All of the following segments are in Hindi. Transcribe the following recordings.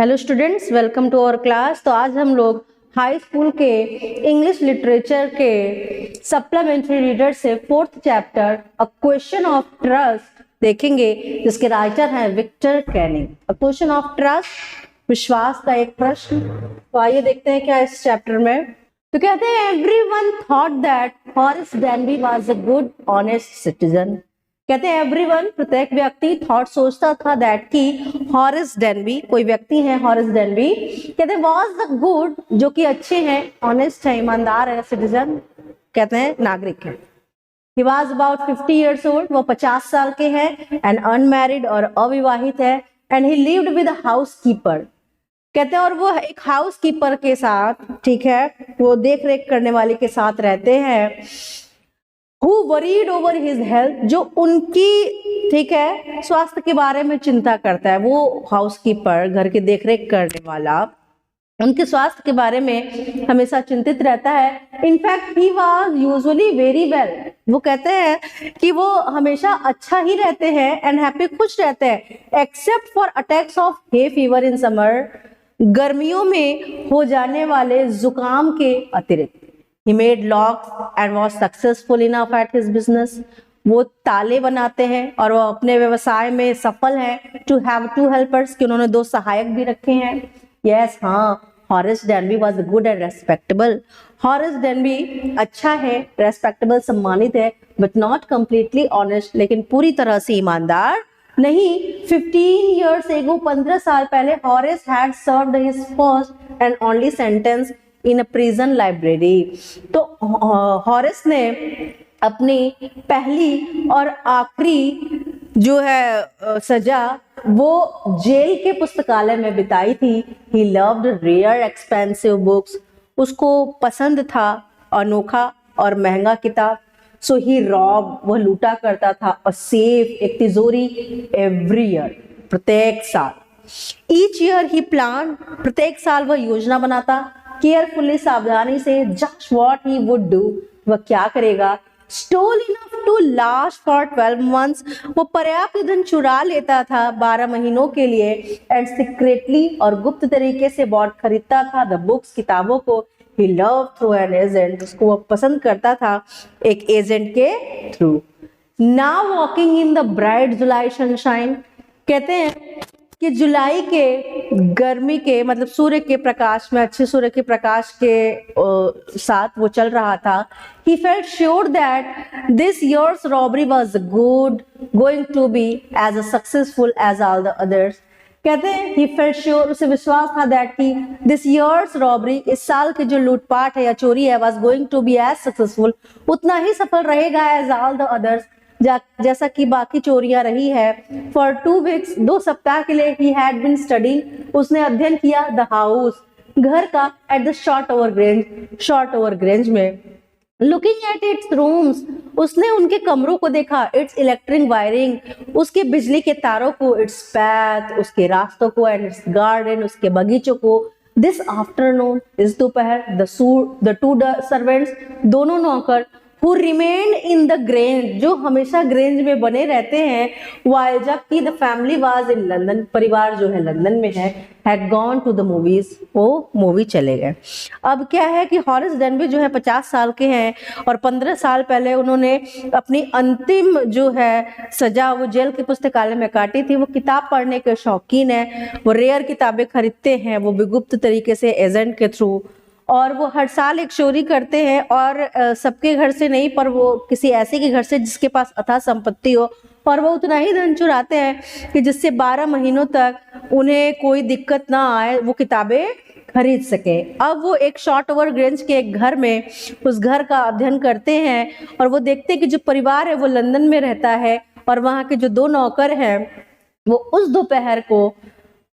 Hello students, welcome to our class. तो आज हम लोग हाई स्कूल के इंग्लिश लिटरेचर के सप्लीमेंट्री रीडर से fourth chapter a question of trust देखेंगे, जिसके राइटर हैं Victor Canning. A question of trust, विश्वास का एक प्रश्न। तो आइए देखते हैं क्या इस चैप्टर में। तो कहते हैं everyone thought that Horace Denby was a good honest citizen. कहते हैं एवरीवन, प्रत्येक व्यक्ति, थॉट सोचता था दैट की हॉरेस डेनबी, कोई व्यक्ति है हॉरेस डेनबी, कहते हैं वाज द गुड, जो कि अच्छे हैं, ऑनेस्ट है, ईमानदार है, सिटीजन कहते हैं नागरिक है। He was about 50 years old, वो 50 साल के हैं, एंड अनमैरिड और अविवाहित है, and he lived with house keeper. कहते हैं और वो एक हाउस कीपर के साथ, ठीक है, वो देख रेख करने वाले के साथ रहते हैं। Who worried over his health, जो उनकी, ठीक है, स्वास्थ्य के बारे में चिंता करता है। वो हाउसकीपर, घर की देखरेख करने वाला, उनके स्वास्थ्य के बारे में हमेशा चिंतित रहता है। In fact he was usually very well, वो कहते हैं कि वो हमेशा अच्छा ही रहते हैं, एंड हैप्पी, खुश रहते हैं, except for attacks of hay fever in summer, गर्मियों में हो जाने वाले जुकाम के अतिरिक्त। He made locks and was successful enough at his business. वो ताले बनाते हैं और वो अपने व्यवसाय में सफल हैं। To have two helpers, कि उन्होंने 2 सहायक भी रखे हैं। Yes, हाँ, Horace Denby was good and respectable. Horace Denby अच्छा है, respectable, सम्मानित है, but not completely honest, लेकिन पूरी तरह से ईमानदार नहीं। 15 years ago, 15 साल पहले, Horace had served his first and only sentence in a prison library. तो हॉरेस ने अपनी पहली और आखिरी जो है सजा वो जेल के पुस्तकालय में बिताई थी। He loved rare expensive books, उसको पसंद था अनोखा और महंगा किताब। सो ही रॉब, वह लूटा करता था, अ सेफ, एक तिजोरी, एवरी ईयर, प्रत्येक साल। ईच ईयर ही प्लान, प्रत्येक साल वह योजना बनाता, केयरफुली, सावधानी से, just what he would do, वह क्या करेगा। Stole enough to last for 12 months, वो पर्याप्त धन चुरा लेता था 12 महीनों के लिए, एंड सीक्रेटली, और गुप्त तरीके से बॉट खरीदता था, द बुक्स, किताबों को, ही लव थ्रू एन एजेंट, उसको वो पसंद करता था एक एजेंट के through. Now walking in the bright July sunshine, कहते हैं कि जुलाई के गर्मी के, मतलब सूर्य के प्रकाश में, अच्छे सूर्य के प्रकाश के साथ वो चल रहा था। He felt sure that this year's robbery was good, going to be as successful as all the others. कहते हैं he felt sure, उसे विश्वास था that कि this year's robbery, इस साल की जो लूटपाट है या चोरी है, was going to be as successful, उतना ही सफल रहेगा as all the others, जैसा कि बाकी चोरियां रही है। फॉर 2 weeks, 2 सप्ताह के लिए, ही हैड बीन स्टडिंग, उसने अध्ययन किया, द हाउस, घर का, at the short over grange में। लुकिंग एट इट्स रूम्स, उसने उनके कमरों को देखा, इट्स इलेक्ट्रिक वायरिंग, उसके बिजली के तारों को, इट्स पैथ, उसके रास्तों को, एंड इट्स गार्डन, उसके बगीचों को। दिस आफ्टरनून, इस दोपहर, द 2 सर्वेंट्स, दोनों नौकर, who remained in the Grange, जो हमेशा ग्रेंज में बने रहते हैं, while जबकि the family was in London, परिवार जो है लंदन में है, had gone to the movies, वो मूवी चले गए। अब क्या है कि हॉरेस डेनबी जो है 50 साल के हैं, और 15 साल पहले उन्होंने अपनी अंतिम जो है सजा वो जेल के पुस्तकालय में काटी थी। वो किताब पढ़ने के शौकीन है, वो रेयर किताबें खरीदते हैं, वो भी गुप्त तरीके से एजेंट के थ्रू, और वो हर साल एक चोरी करते हैं, और सबके घर से नहीं, पर वो किसी ऐसे के घर से जिसके पास अथाह संपत्ति हो, और वो उतना ही धन चुराते हैं कि जिससे 12 महीनों तक उन्हें कोई दिक्कत ना आए, वो किताबें खरीद सके। अब वो एक शॉर्ट ओवर ग्रेंज के एक घर में उस घर का अध्ययन करते हैं, और वो देखते हैं कि जो परिवार है वो लंदन में रहता है, और वहाँ के जो 2 नौकर हैं वो उस दोपहर को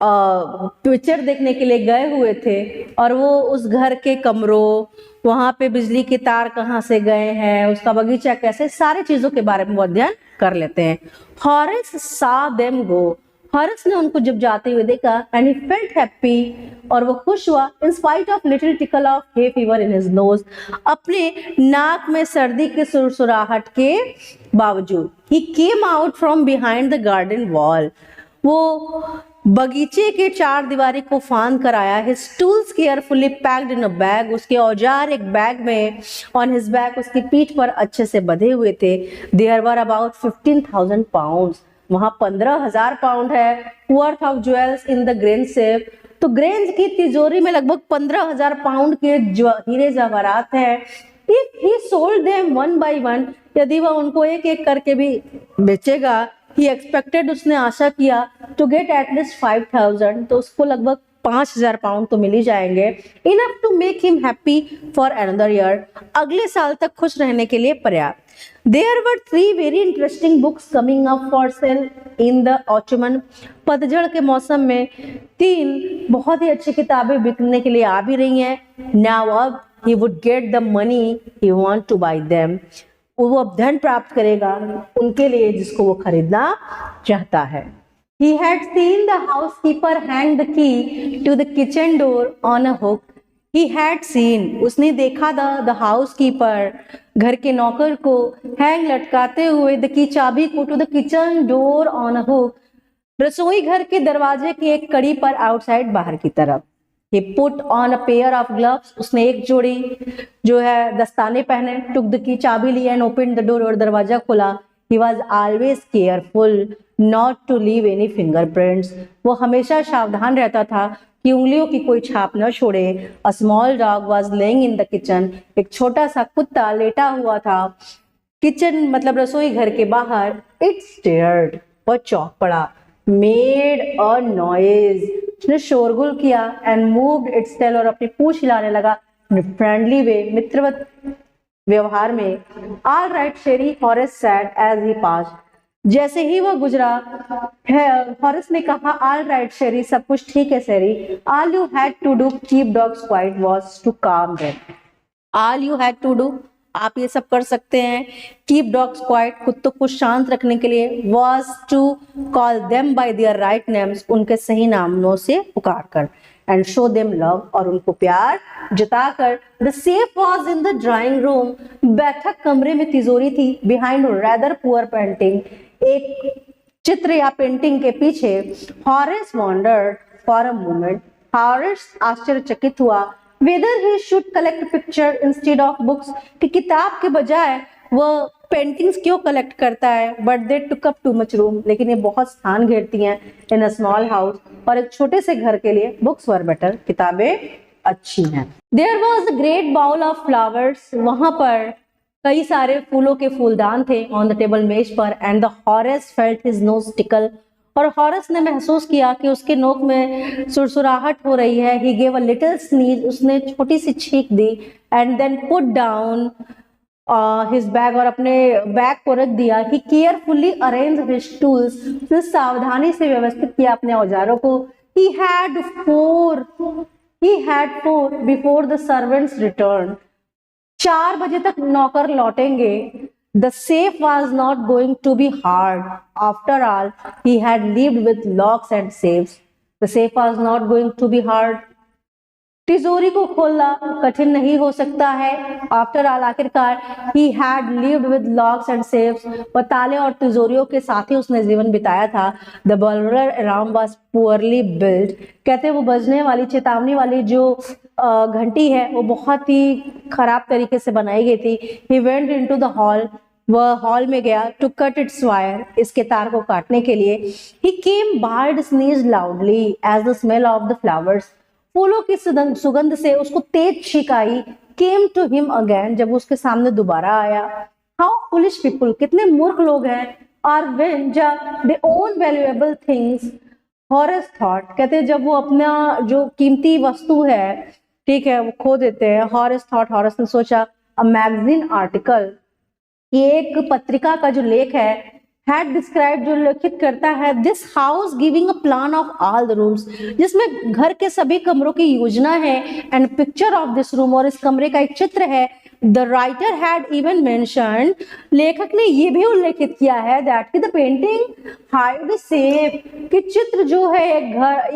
पिक्चर देखने के लिए गए हुए थे, और वो उस घर के कमरों, वहां पे बिजली के तार कहाँ से गए हैं, उसका बगीचा कैसे, सारी चीजों के बारे में वो अध्ययन कर लेते हैं। Horace saw them go, Horace ने उनको जब जाते हुए देखा, एंड ही फेल्ट हैप्पी, और वो खुश हुआ, in spite of little tickle of hay fever in his nose, अपने नाक में सर्दी के सुरसुराहट के बावजूद। He came out from behind the garden wall, वो बगीचे के चार दीवारी को फांद कर आया। His tools carefully packed in a bag, उसके औजार एक बैग में on his back, उसकी पीठ पर अच्छे से बंधे हुए थे। There were about 15,000 pounds, वहाँ 15,000 पाउंड है। Worth of jewels in the grain safe, तो ग्रेन्स की तिजोरी में लगभग 15,000 पाउंड के हीरे जवाहरात हैं। If he sold them one by one, यदि वह उनको एक एक करके भी बेचेगा, he expected, उसने आशा किया, to get at least 5,000, तो उसको लगभग 5,000 पाउंड तो मिल ही जाएंगे। Enough to make him happy for another year, अगले साल तक खुश रहने के लिए पर्याप्त। There were 3 very interesting books coming up for sale in the autumn, पतझड़ के मौसम में 3 बहुत ही अच्छी किताबें बिकने के लिए आ भी रही हैं। Now अब he would get the money he want to buy them, वो अब धन प्राप्त करेगा उनके लिए जिसको वो खरीदना चाहता है। He had seen the housekeeper hang the key to the kitchen door on a hook. He had seen, उसने देखा the housekeeper, घर के नौकर को, hang लटकाते हुए, the key चाबी को, to the kitchen door on a hook, रसोई घर के दरवाजे की एक कड़ी पर outside बाहर की तरफ। He put on a pair of gloves, उसने एक जोड़ी जो है दस्ताने पहने, took the key, चाबी ली, and opened the door, और दरवाजा खोला। He was always careful not to leave any fingerprints, वो हमेशा सावधान रहता था कि उंगलियों की कोई छाप न छोड़े। A small dog was laying in the kitchen, एक छोटा सा कुत्ता लेटा हुआ था किचन मतलब रसोई घर के बाहर। It stared, वह चौंक पड़ा। Made a noise, उसने शोरगुल किया। And moved its tail, और अपनी पूंछ हिलाने लगा। Friendly way, मित्रवत व्यवहार में। All right, Sherry, Horace said as he passed, जैसे ही वह गुजरा हॉरेस ने कहा, All right, Sherry, सब कुछ ठीक है शेरी। All you had to do keep dogs quiet was to calm them. All you had to do, आप ये सब कर सकते हैं। Keep dogs quiet, कुत्तों को शांत रखने के लिए। Was to call them by their right names, उनके सही नामों से पुकार कर। And show them love, और उनको प्यार जताकर। The safe was in the drawing room, बैठक कमरे में तिजोरी थी। Behind rather poor painting, एक चित्र या पेंटिंग के पीछे। Horace wondered for a moment, Horace आश्चर्यचकित हुआ, whether he should collect picture instead of books, कि किताब के बजाय वह पेंटिंग्स क्यों कलेक्ट करता है। But they took up too much room, लेकिन ये बहुत स्थान घेरती हैं। In a small house, और एक छोटे से घर के लिए books were better, किताबें अच्छी हैं। There was a great bowl of flowers, वहां पर कई सारे फूलों के फूलदान थे on the table, मेज पर। And the Horace felt his nose tickle, और हॉरेस ने महसूस किया कि उसके नोक में सुरसुराहट हो रही है। He gave a little sneeze, उसने छोटी सी छींक दी। And then put down his bag, और अपने बैग को रख दिया। He carefully arranged his tools, उसने सावधानी से व्यवस्थित किया अपने औजारों को। He had four before the servants returned, 4 बजे तक नौकर लौटेंगे। The safe was not going to be hard. After all, he had lived with locks and safes. The safe was not going to be hard. तिजोरी को खोलना कठिन नहीं हो सकता है। After all, आखिरकार he had lived with locks and safes, वह ताले और तिजोरियों के साथ ही उसने जीवन बिताया था। The burglar alarm was poorly built, कहते हैं वो बजने वाली चेतावनी वाली जो घंटी है वो बहुत ही खराब तरीके से बनाई गई थी। He went into the hall, वह हॉल में गया। To cut its wire, इसके तार को काटने के लिए। He came Bard sneezed loudly as the smell of the flowers, फूलों की सुगंध से उसको तेज छींक आई। Came to him again, जब उसके सामने दोबारा आया। How foolish people, कितने मूर्ख लोग हैं। Are when, जब they own valuable things, Horace thought, कहते हैं जब वो अपना जो कीमती वस्तु है ठीक है वो खो देते हैं। Horace thought, Horace ने सोचा, a magazine article, एक पत्रिका का जो लेख है, had described, जो लिखित करता है, this house giving a plan of all the rooms, जिसमें घर के सभी कमरों की योजना है। and picture of this room, और इस कमरे का एक चित्र है। the writer had even mentioned, लेखक ने ये भी उल्लेखित किया है that the painting hide safe, कि चित्र जो है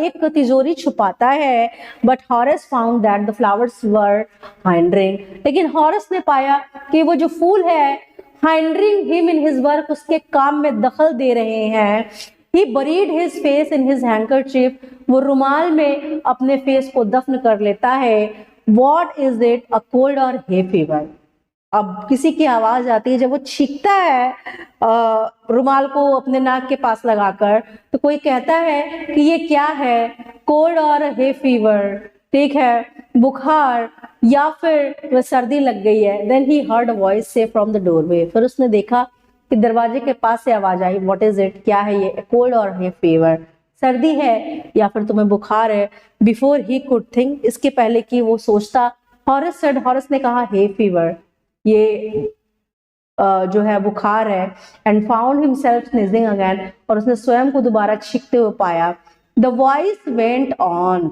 एक तिजोरी छुपाता है। but Horace found that the flowers were hindering, लेकिन हॉरेस ने पाया कि वो जो फूल है hindering him in his work, उसके काम में दखल दे रहे हैं। He buried his face in his handkerchief. वो रुमाल में अपने फेस को दफन कर लेता है. What is it? A cold or hay fever? अब किसी की आवाज आती है जब वो छींकता है रुमाल को अपने नाक के पास लगाकर, तो कोई कहता है कि ये क्या है, कोल्ड और हे फीवर, ठीक है, बुखार या फिर सर्दी लग गई है. Then he heard a voice से फ्रॉम द डोरवे. फिर उसने देखा कि दरवाजे के पास से आवाज आई. What is it? क्या है ये? कोल्ड और हे फीवर, सर्दी है या फिर तुम्हें बुखार है. बिफोर ही कुड थिंक, इसके पहले कि वो सोचता, हॉरस सेड, हॉरस ने कहा हे फीवर, ये जो है बुखार है. And found himself sneezing again, और उसने स्वयं को दोबारा छींकते हुए पाया. The voice went on,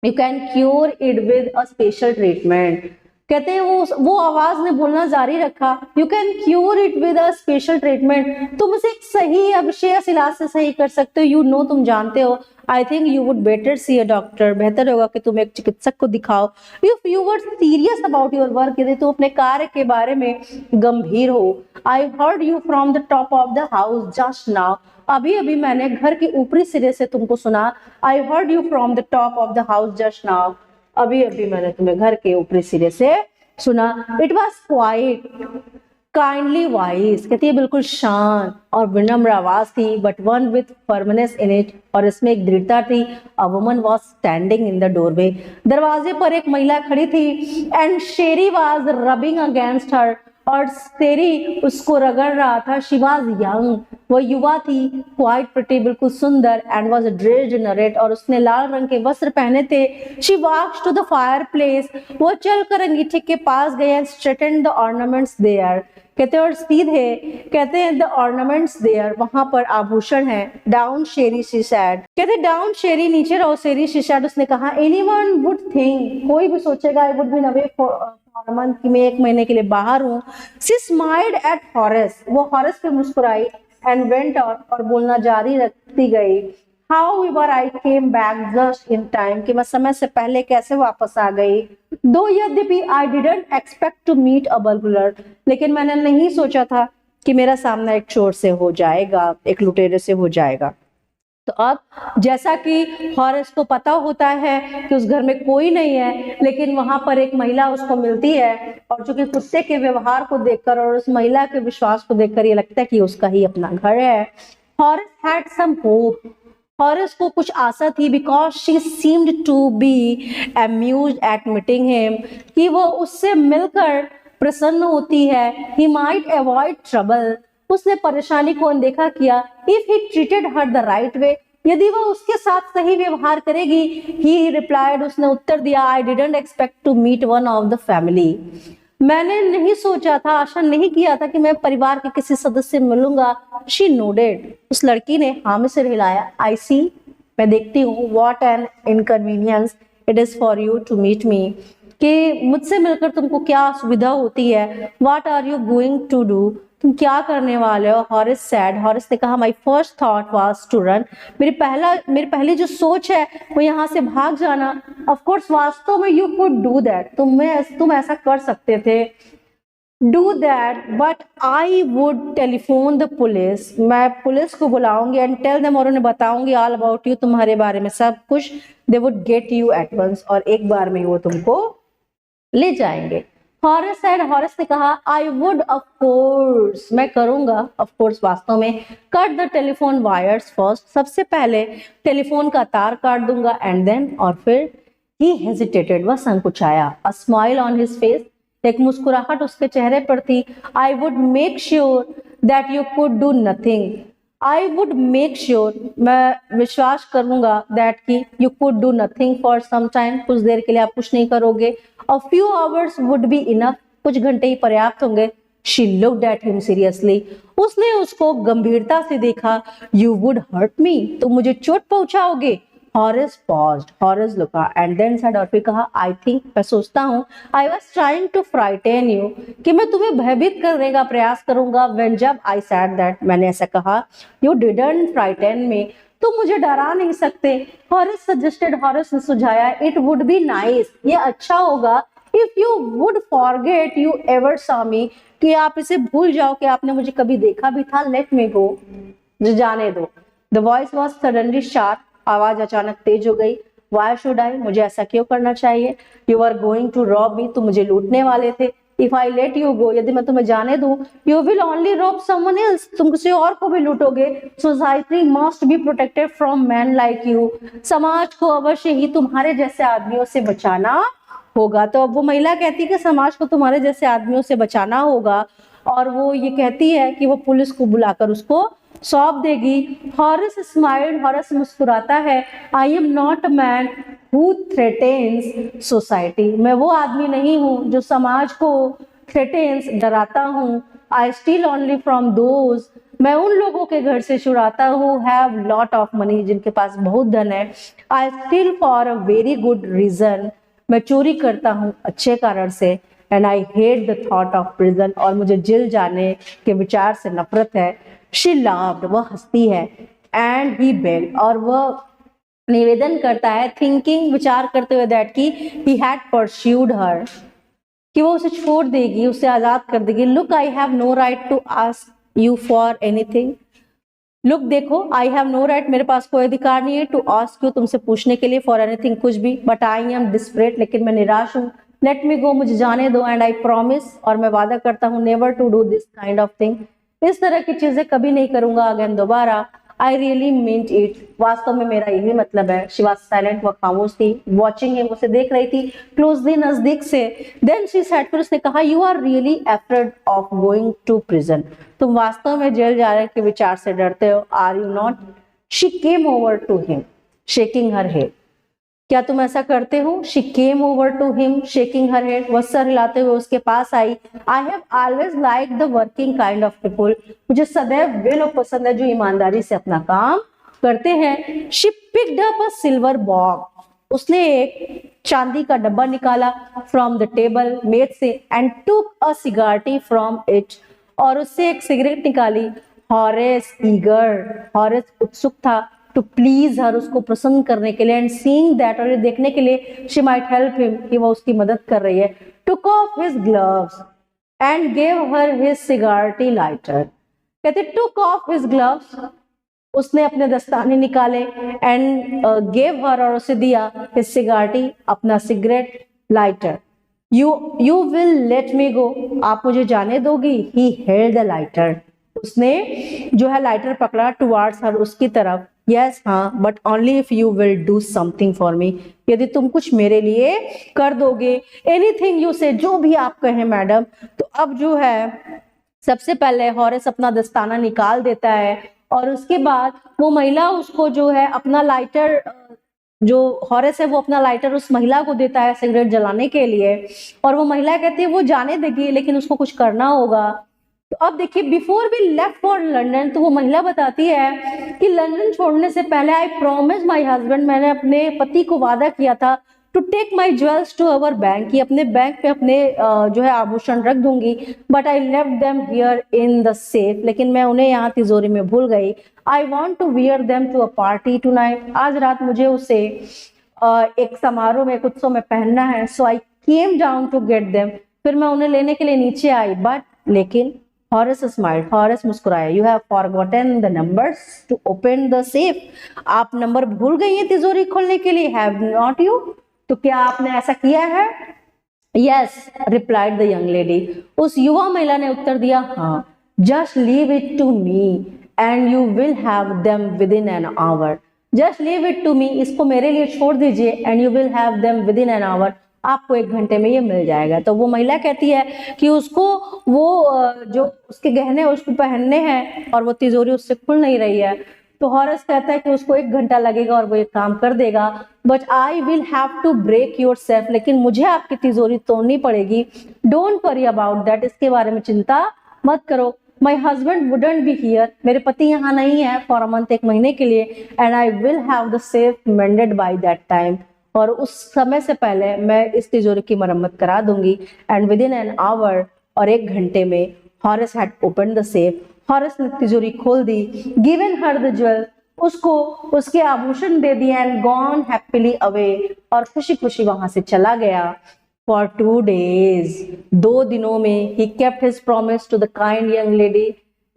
you can cure it with a special treatment. कहते हैं वो आवाज ने बोलना जारी रखा, you can cure it with a special treatment, तुम इसे एक सही अभिषेक इलाज से सही कर सकते हो. यू नो, तुम जानते हो. I think you would better C a doctor, बेहतर होगा कि तुम एक चिकित्सक को दिखाओ. If you were serious about your work, यदि तुम अपने कार्य के बारे में गंभीर हो. I heard you from the top of the house just now, अभी अभी मैंने घर के ऊपरी सिरे से तुमको सुना. I heard you from the top of the house just now, अभी अभी मैंने तुम्हें घर के ऊपरी सिरे से सुना. It was quite kindly voice, कहती है बिल्कुल शांत और विनम्र आवाज थी, but one with firmness in it, और इसमें एक दृढ़ता थी. A woman was standing in the doorway, दरवाजे पर एक महिला खड़ी थी. And Sheri was rubbing against her, और शेरी उसको रगड़ रहा था. शी वॉज यंग, वो युवा थी. क्वाइट प्रिटी, बिल्कुल सुंदर. And was dressed in red, और उसने लाल रंग के वस्त्र पहने थे. She walked to the fireplace, वो चलकर अंगीठी के पास गए. And straightened the ornaments there, कहते हैं और सीधे, कहते हैं द ऑर्नामेंट्स देयर, वहां पर आभूषण है. डाउन शेरी शी सैड, कहते डाउन शेरी, नीचे रहो शेरी शी सैड. उसने कहा एनीवन वुड थिंक, कोई भी सोचेगा, I would be away for a month, कि मैं एक महीने के लिए बाहर हूँ. शी स्माइल्ड एट हॉरस, वो हॉरस पे मुस्कुराई. एंड वेंट ऑन, और बोलना जारी रखती गई. However, I came back just in time, कि मैं समय से पहले कैसे वापस आ गई. दो यद्यपि I didn't expect to meet a burglar, लेकिन मैंने नहीं सोचा था कि मेरा सामना एक चोर से हो जाएगा, एक लुटेरे से हो जाएगा. तो अब जैसा कि हॉरस को पता होता है कि उस घर में कोई नहीं है, लेकिन वहां पर एक महिला उसको मिलती है, और चूंकि कुत्ते के व्यवहार को देखकर और उस महिला के विश्वास को देखकर ये लगता है कि उसका ही अपना घर है. Horace had some hope, Horace को कुछ आशा थी. Because she seemed to be amused at meeting him, कि वो उससे मिलकर प्रसन्न होती है. ही माइट अवॉइड ट्रबल, उसने परेशानी को अनदेखा किया. If he treated her the right way, यदि वह उसके साथ सही व्यवहार करेगी. ही रिप्लाइड, उसने उत्तर दिया, I didn't expect to meet one of the family, मैंने नहीं सोचा था, आशा नहीं किया था कि मैं परिवार के किसी सदस्य से मिलूंगा. शी नोडेड, उस लड़की ने हाँ में सिर हिलाया. आई सी, मैं देखती हूँ. What an inconvenience it is for you to meet me, कि मुझसे मिलकर तुमको क्या असुविधा होती है. What are you going to do, तुम क्या करने वाले हो. हॉरिस सैड, हॉरिस ने कहा, my first thought was to run, मेरी पहली जो सोच है वो यहाँ से भाग जाना. ऑफ कोर्स, वास्तव में यू कुड डू दैट, तुम ऐसा कर सकते थे. Do that, but I would telephone the police, मैं पुलिस को बुलाऊंगी. एंड टेल देम, और उन्हें बताऊंगी ऑल अबाउट यू, तुम्हारे बारे में सब कुछ. They would get you at once, और एक बार में वो तुमको ले जाएंगे. हॉरस said, हॉरस ने कहा, आई वुड ऑफ कोर्स, मैं करूंगा. ऑफ कोर्स वास्तव में. Cut the telephone wires first, सबसे पहले टेलीफोन का तार काट दूंगा. एंड देन, और फिर. ही हेजिटेटेड, वह संकुचाया. A smile on his face, एक मुस्कुराहट उसके चेहरे पर थी. I would make sure that you could do nothing, I would make sure, मैं विश्वास करूंगा, दैट की you could do nothing for some time, कुछ देर के लिए आप कुछ नहीं करोगे. A few hours would be enough, कुछ घंटे ही पर्याप्त होंगे. She looked at him seriously, उसने उसको गंभीरता से देखा. यू वुड हर्ट मी, तुम मुझे चोट पहुंचाओगे. हॉरस paused, हॉरस लुका, एंड देन said, और फिर कहा, आई थिंक, मैं सोचता हूँ, I was trying to frighten you, कि मैं तुम्हें भयभीत करने का प्रयास करूंगा. when, जब आई said that, मैंने ऐसा कहा. यू डिडंट फ्राइटेन मी, तुम मुझे डरा नहीं सकते. हॉरस सजेस्टेड, हॉरस ने सुझाया. इट वुड बी नाइस, ये अच्छा होगा. If you would forget you ever saw me, कि आप इसे भूल जाओ कि आपने मुझे कभी देखा भी था. लेट मी गो, जाने दो. The voice was suddenly sharp, आवाज अचानक तेज हो गई। वाई शुड आई, मुझे ऐसा क्यों करना चाहिए? You are going to rob me, तुम मुझे लूटने वाले थे। If I let you go, यदि मैं तुम्हें जाने दूं, you will only rob someone else, तुम किसी और को भी लूटोगे। Society must be protected from man like you, समाज को अवश्य ही तुम्हारे जैसे आदमियों से बचाना होगा। तो अब वो महिला कहती है कि समाज को तुम्हारे जैसे आदमियों से बचाना होगा, और वो ये कहती है कि वो पुलिस को बुलाकर उसको सौंप देगी। हॉरेस स्माइल्ड, हॉरेस मुस्कुराता है। I am not a man who threatens society, मैं वो आदमी नहीं हूँ जो समाज को थ्रेटेन्स, डराता हूँ। आई स्टील ओनली फ्रॉम दोज, मैं उन लोगों के घर से चुराता हूँ, हैव लॉट ऑफ मनी, जिनके पास बहुत धन है। I steal for a very good reason, मैं चोरी करता हूँ अच्छे कारण से। And I hate the thought of prison, और मुझे जेल जाने के विचार से नफरत है। शी लाफ्ड, वह हंसती है। एंड ही बेग्ड, और वह निवेदन करता है, थिंकिंग, विचार करते हुए, दैट की ही हैड परस्यूड हर, कि वो उसे छोड़ देगी, उसे आजाद कर देगी। Look, I have no right to ask you for anything, look, देखो, आई हैव नो राइट, मेरे पास कोई अधिकार नहीं है, टू आस्क यू, तुमसे पूछने के लिए, फॉर एनीथिंग, कुछ भी। बट आई एम डिस्परेट, लेकिन मैं निराश हूँ। लेट मी गो, मुझे जाने दो। एंड आई प्रॉमिस, और मैं वादा करता हूँ, never to do this kind of thing, इस तरह की चीजें कभी नहीं करूंगा अगेन, दोबारा। आई रियली मीन्ट इट, वास्तव में मेरा यही मतलब है। शी वॉज साइलेंट, वह खामोश थी। वॉचिंग हिम, उसे देख रही थी क्लोजली, नजदीक से। देन शी सेड, फिर उसने कहा, you are really afraid of going to prison, तुम वास्तव में जेल जाने के विचार से डरते हो, are you not? She came over to him shaking her head, क्या तुम ऐसा करते हो? She came over to him shaking her head, वह सर हिलाते हुए उसके पास आई। I have always like the working kind of people, मुझे सदैव वे लोग पसंद है जो ईमानदारी से अपना काम करते हैं। She picked up a silver box, उसने एक चांदी का डब्बा निकाला फ्रॉम द टेबल, मेज से, and took a cigarette from it, और उससे एक सिगरेट निकाली। हॉरेस ईगर, हॉरेस उत्सुक था, टू प्लीज हर, उसको प्रसन्न करने के लिए। एंड सीइंग दैट, और ये देखने के लिए, शी माइट हेल्प हिम, कि वो उसकी मदद कर रही है। Took off his gloves and gave her his cigarette lighter, कहते टुक ऑफ हिज ग्लव्स, उसने अपने दस्ताने निकाले, एंड गेव हर, और उसे दिया, हिज सिगारेटी, अपना cigarette lighter. You will let me go, आप मुझे जाने दोगी? ही हेल्ड द लाइटर, उसने जो है लाइटर पकड़ा, टुवार्ड्स हर, उसकी तरफ। यस, हाँ, but only if you will do something for me, यदि तुम कुछ मेरे लिए कर दोगे। एनीथिंग यू से, जो भी आप कहें मैडम। तो अब जो है सबसे पहले हॉरेस अपना दस्ताना निकाल देता है, और उसके बाद वो महिला उसको जो है अपना लाइटर, जो हॉरेस है वो अपना लाइटर उस महिला को देता है सिगरेट जलाने के लिए, और वो महिला कहती है वो जाने देगी, लेकिन उसको कुछ करना होगा। तो अब देखिए, before we left for London, तो वो महिला बताती है कि लंदन छोड़ने से पहले, आई प्रॉमिस माई हस्बैंड, मैंने अपने पति को वादा किया था, to take my jewels to our bank, कि अपने बैंक पे अपने जो है आभूषण रख दूंगी। But I left them here in the safe, लेकिन मैं उन्हें यहाँ तिजोरी में भूल गई। I want to wear them to a party tonight, आज रात मुझे उसे एक समारोह में, एक उत्सव में पहनना है। So I came down to get them, फिर मैं उन्हें लेने के लिए नीचे आई। बट, लेकिन, हॉरेस स्माइल्ड, हॉरेस मुस्कुराया। You have forgotten the numbers to open the safe, आप नंबर भूल गई हैं तिजोरी खोलने के लिए। हैव नॉट यू, तो क्या आपने ऐसा किया है? Yes, replied the young lady, उस युवा महिला ने उत्तर दिया, हाँ। Just leave it to me and you will have them within an hour, just leave it to me, इसको मेरे लिए छोड़ दीजिए, and you will have them within an hour, आपको 1 घंटे में ये मिल जाएगा। तो वो महिला कहती है कि उसको वो जो उसके गहने उसको पहनने हैं, और वो तिजोरी उससे खुल नहीं रही है। तो हॉरेस कहता है कि उसको 1 घंटा लगेगा और वो ये काम कर देगा। But I will have to break your self, लेकिन मुझे आपकी तिजोरी तोड़नी पड़ेगी। डोंट वरी अबाउट दैट, इसके बारे में चिंता मत करो। My husband wouldn't be here, मेरे पति यहाँ नहीं है फॉर अ मंथ, 1 महीने के लिए। And I will have the safe मेंडेड by that time, और उस समय से पहले मैं इस तिजोरी की मरम्मत करा दूंगी। And with in an our, और 1 घंटे में, Horace had open the safe, Horace ने तिजोरी खोल दी। गिवन हर द ज्वेल, उसको उसके आभूषण दे दिए। एंड गॉन हैप्पीली अवे, और खुशी खुशी वहां से चला गया। फॉर 2 days, 2 दिनों में, he kept his promise to the kind young lady,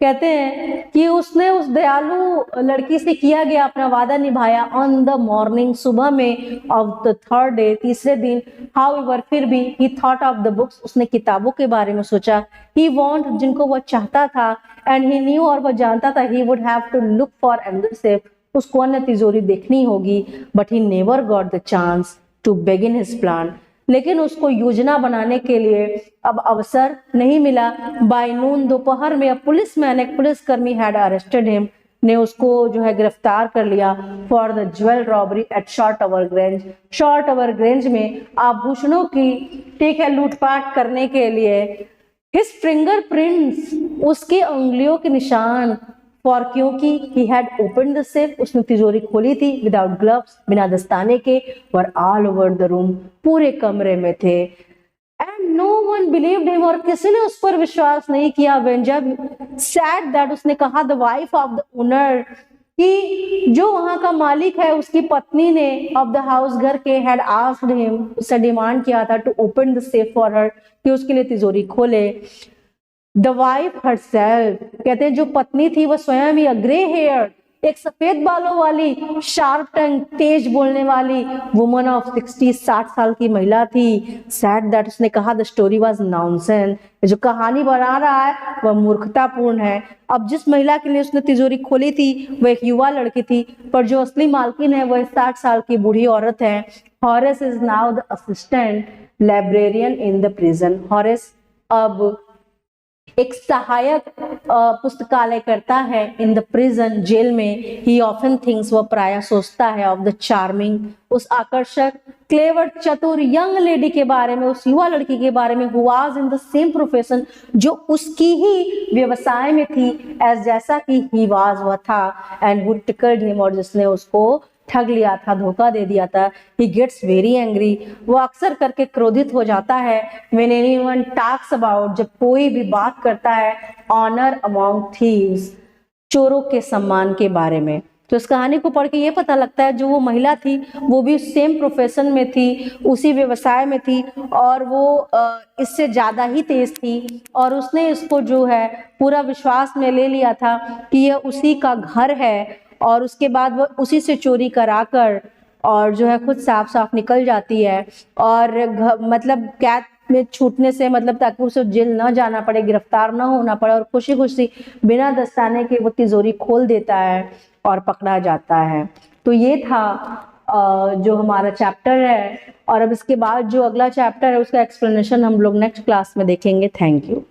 कहते हैं कि उसने उस दयालु लड़की से किया गया अपना वादा निभाया ऑन द मॉर्निंग, सुबह में, ऑफ द थर्ड डे, तीसरे दिन। हाउएवर, फिर भी, ही थॉट ऑफ द बुक्स, उसने किताबों के बारे में सोचा, ही वांट, जिनको वह चाहता था, एंड ही न्यू, और वह जानता था, he would have to look for another safe, उसको अन्य तिजोरी देखनी होगी, but he never got the chance to begin his plan, लेकिन उसको योजना बनाने के लिए अब अवसर नहीं मिला। बाय नून, दोपहर में, पुलिस मैन, एक पुलिसकर्मी हैड अरेस्टेड हिम, ने उसको जो है गिरफ्तार कर लिया for the jewel robbery at Shortover Grange, Shortover Grange में आभूषणों की, ठीक है, लूटपाट करने के लिए। हिज फिंगरप्रिंट्स, उसकी उंगलियों के निशान, फॉर, क्योंकि he had open the safe, उसने तिजोरी खोली थी, विदाउट ग्लव्स, बिना दस्ताने के, were all over the room, पूरे कमरे में थे। And no one believed him, और किसी ने उस पर विश्वास नहीं किया। व्हेन, जब, सैड दैट, उसने कहा, the wife of the owner, कि जो वहां का मालिक है, उसकी पत्नी ने, ऑफ द हाउस, घर के, हैड आस्क्ड हिम, उससे डिमांड किया था, to open the safe for her, कि उसके लिए तिजोरी खोले। द वाइफ हरसेल्फ, कहते हैं जो पत्नी थी वह स्वयं ही, ग्रे हेयर, एक सफेद बालों वाली, शार्प टंग, तेज बोलने वाली वुमन ऑफ 60, 60 साल की महिला थी। सैड दैट, उसने कहा, द स्टोरी वाज नॉनसेंस, जो कहानी बना रहा है वह मूर्खतापूर्ण है। अब जिस महिला के लिए उसने तिजोरी खोली थी वह एक युवा लड़की थी, पर जो असली मालकिन है वह 60 साल की बूढ़ी औरत है। Horace is now the assistant librarian in the prison, Horace अब एक सहायक पुस्तकालय करता है इन द प्रिजन, जेल में। ही ऑफन थिंग्स, वह प्राय सोचता है, ऑफ द चार्मिंग, उस आकर्षक, क्लेवर, चतुर यंग लेडी के बारे में, उस युवा लड़की के बारे में, who was in the same profession, जो उसकी ही व्यवसाय में थी, एज, जैसा कि ही वाज, वह था, एंड हु टिकल्ड हिम, और जिसने उसको ठग लिया था, धोखा दे दिया था। He gets very angry, वो अक्सर करके क्रोधित हो जाता है। When anyone talks about, जब कोई भी बात करता है, honor among thieves, चोरों के सम्मान के बारे में। तो इस कहानी को पढ़ के ये पता लगता है जो वो महिला थी वो भी सेम प्रोफेशन में थी, उसी व्यवसाय में थी, और वो इससे ज्यादा ही तेज थी, और उसने इसको जो है पूरा विश्वास में ले लिया था कि यह उसी का घर है, और उसके बाद वो उसी से चोरी कराकर और जो है खुद साफ साफ निकल जाती है, और मतलब कैद में छूटने से, मतलब ताकि उसे जेल न जाना पड़े, गिरफ्तार न होना पड़े, और खुशी खुशी बिना दस्ताने के वो तिजोरी खोल देता है और पकड़ा जाता है। तो ये था जो हमारा चैप्टर है, और अब इसके बाद जो अगला चैप्टर है उसका एक्सप्लेनेशन हम लोग नेक्स्ट क्लास में देखेंगे। Thank you.